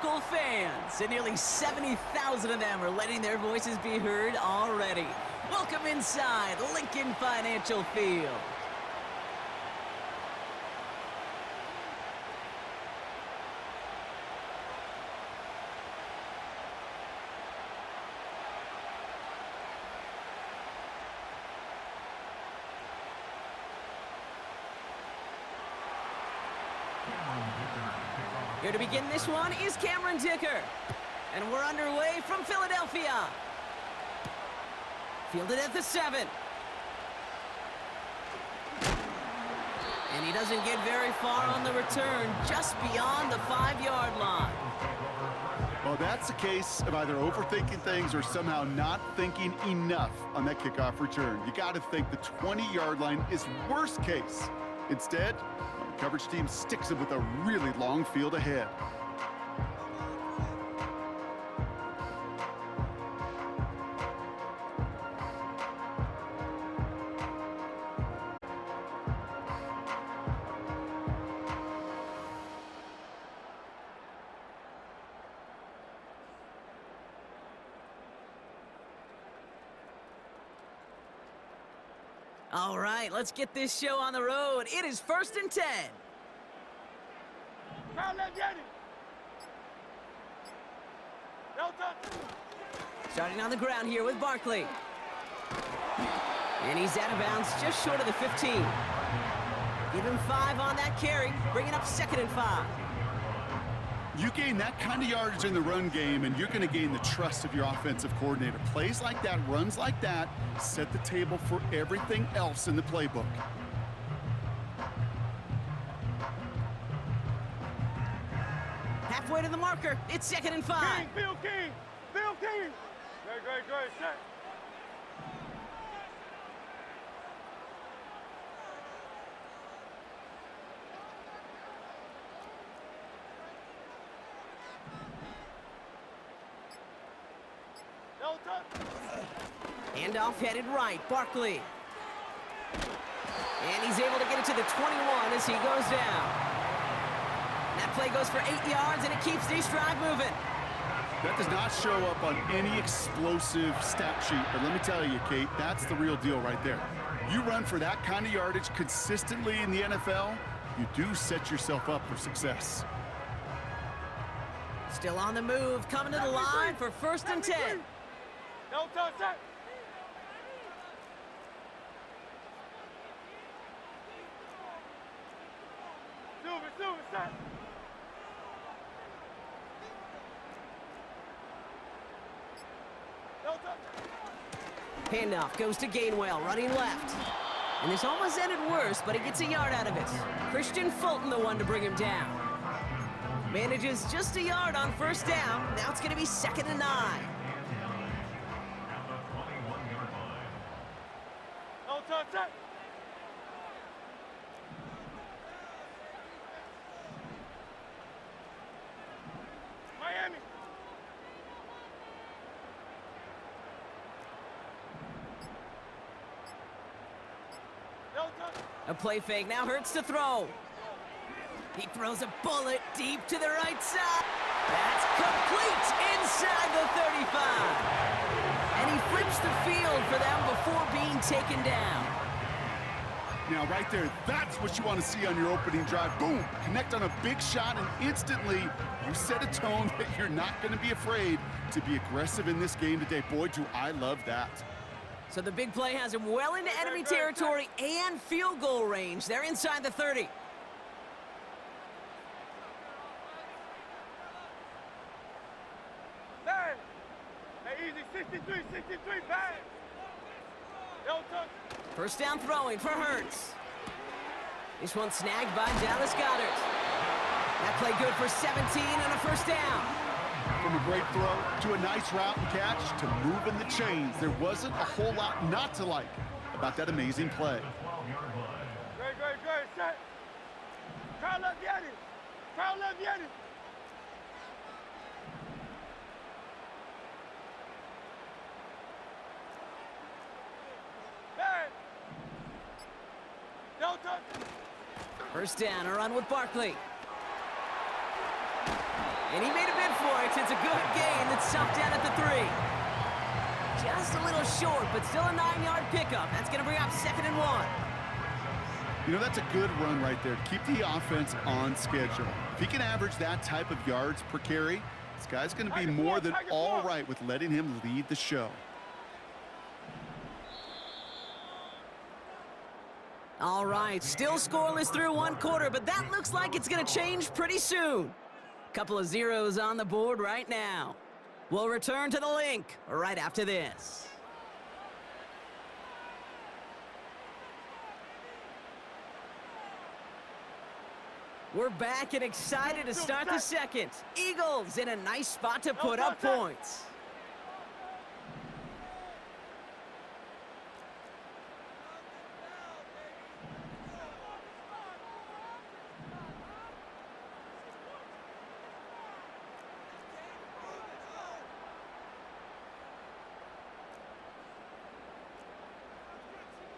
local fans, and nearly 70,000 of them are letting their voices be heard already. Welcome inside Lincoln Financial Field. Here to begin this one is Cameron Dicker. And we're underway from Philadelphia. Fielded at the 7. And he doesn't get very far on the return, just beyond the 5-yard line. Well, that's a case of either overthinking things or somehow not thinking enough on that kickoff return. You got to think the 20-yard line is worst case. Instead, the coverage team sticks him with a really long field ahead. All right, let's get this show on the road. It is 1st and 10. Starting on the ground here with Barkley. And he's out of bounds just short of the 15. Give him 5 on that carry, bringing up 2nd and 5. You gain that kind of yardage in the run game, and you're going to gain the trust of your offensive coordinator. Plays like that, runs like that, set the table for everything else in the playbook. Halfway to the marker, it's 2nd and 5. King, Bill King, Bill King. Great, set. Handoff headed right, Barkley. And he's able to get it to the 21 as he goes down. That play goes for 8 yards, and it keeps this drive moving. That does not show up on any explosive stat sheet, but let me tell you, Kate, that's the real deal right there. You run for that kind of yardage consistently in the NFL, you do set yourself up for success. Still on the move, coming to the line for 1st and 10. No touch that. Set. No touch. Handoff goes to Gainwell, running left. And this almost ended worse, but he gets a yard out of it. Christian Fulton, the one to bring him down. Manages just a yard on 1st down. Now it's going to be 2nd and 9. No touch that. Miami. No touch. A play fake now hurts to throw. He throws a bullet deep to the right side. That's complete inside the 35. And he flips the field for them before being taken down. Now, right there, that's what you want to see on your opening drive. Boom! Connect on a big shot, and instantly you set a tone that you're not going to be afraid to be aggressive in this game today. Boy, do I love that. So the big play has him well into enemy territory and field goal range. They're inside the 30. Bang. Hey, easy. 63, bang. No touch. 1st down throwing for Hurts. This one snagged by Dallas Goedert. That play good for 17 and a 1st down. From a great throw to a nice route and catch to moving the chains, there wasn't a whole lot not to like about that amazing play. Great, set. Crowd left Yeti. Bang. No touch. 1st down, a run with Barkley. And he made a bid for it. It's a good gain that's stuffed down at the 3. Just a little short, but still a 9-yard pickup. That's going to bring up 2nd and 1. You know, that's a good run right there to keep the offense on schedule. If he can average that type of yards per carry, this guy's going to be more than all right with letting him lead the show. All right, still scoreless through 1 quarter, but that looks like it's going to change pretty soon. Couple of zeros on the board right now. We'll return to the link right after this. We're back and excited to start the second. Eagles in a nice spot to put up points.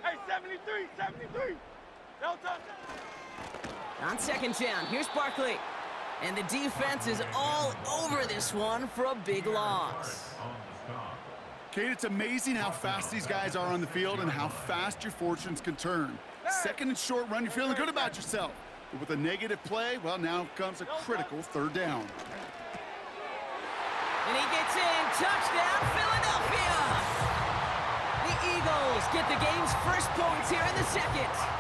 Hey, 73. No touch. On 2nd down, here's Barkley. And the defense is all over this one for a big loss. Kate, it's amazing how fast these guys are on the field and how fast your fortunes can turn. 2nd and short run, you're feeling good about yourself. But with a negative play, well, now comes a critical 3rd down. And he gets in. Touchdown, Philadelphia! The Eagles get the game's first points here in the 2nd.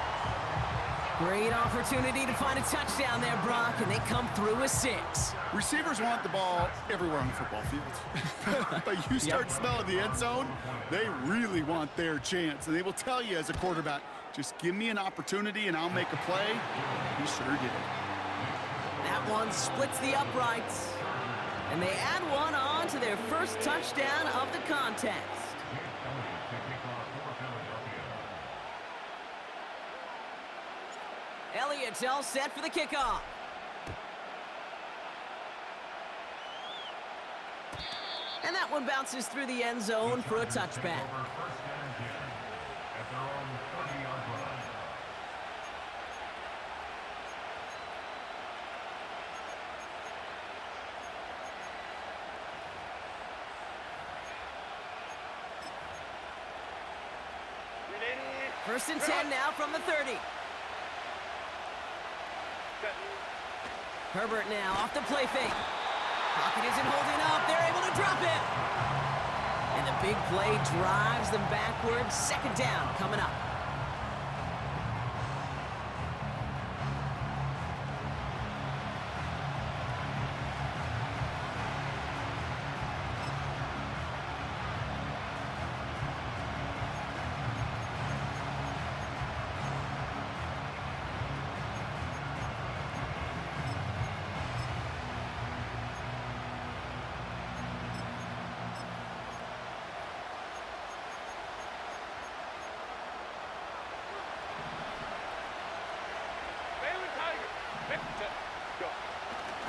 Great opportunity to find a touchdown there, Brock, and they come through with 6. Receivers want the ball everywhere on the football field. But you start smelling the end zone, they really want their chance. And they will tell you as a quarterback, just give me an opportunity and I'll make a play. He sure did. That one splits the uprights. And they add one on to their first touchdown of the contest. Elliott's all set for the kickoff. And that one bounces through the end zone for a touchback. First and 10 now from the 30. Herbert now off the play fake. Pocket isn't holding up. They're able to drop it. And the big play drives them backwards. 2nd down coming up.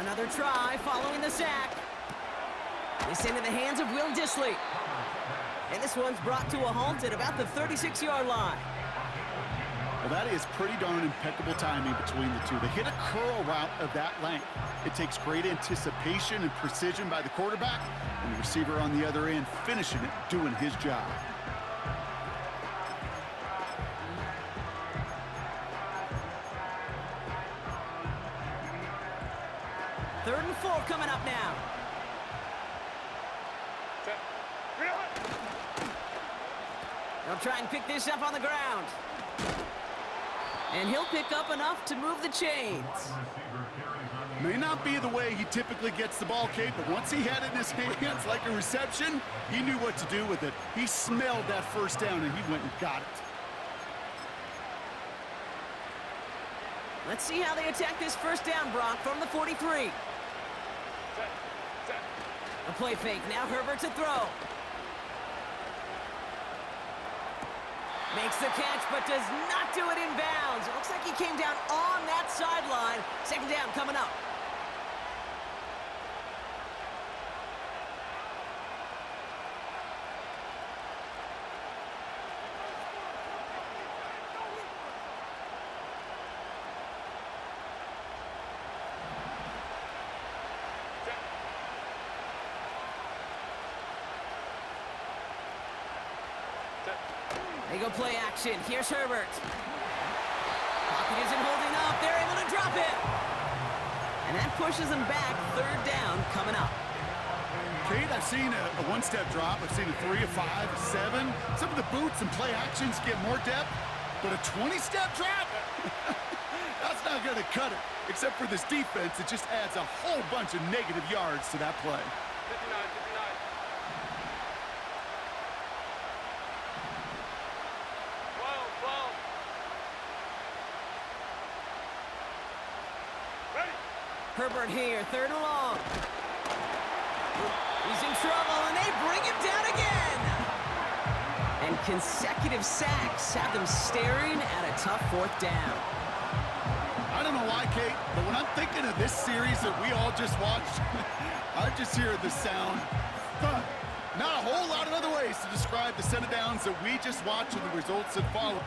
Another try following the sack. It's into the hands of Will Dissly. And this one's brought to a halt at about the 36-yard line. Well, that is pretty darn impeccable timing between the two. They hit a curl route of that length. It takes great anticipation and precision by the quarterback, and the receiver on the other end finishing it, doing his job. Third and 4 coming up now. They'll try and pick this up on the ground. And he'll pick up enough to move the chains. May not be the way he typically gets the ball, Kate, but once he had it in his hands like a reception, he knew what to do with it. He smelled that first down, and he went and got it. Let's see how they attack this first down, Brock, from the 43. A play fake. Now Herbert to throw. Makes the catch, but does not do it in bounds. It looks like he came down on that sideline. 2nd down coming up. They go play action. Here's Herbert. Pocket isn't holding up. They're able to drop it. And that pushes them back. Third down coming up. Kate, I've seen a one-step drop. I've seen a 3, a 5, a 7. Some of the boots and play actions get more depth, but a 20-step drop? That's not going to cut it. Except for this defense, it just adds a whole bunch of negative yards to that play. 59, 59. Ready? Herbert here, third and long. He's in trouble, and they bring him down again. And consecutive sacks have them staring at a tough fourth down. I don't know why, Kate, but when I'm thinking of this series that we all just watched, I just hear the sound thud. Not a whole lot of other ways to describe the set of downs that we just watched and the results that follow.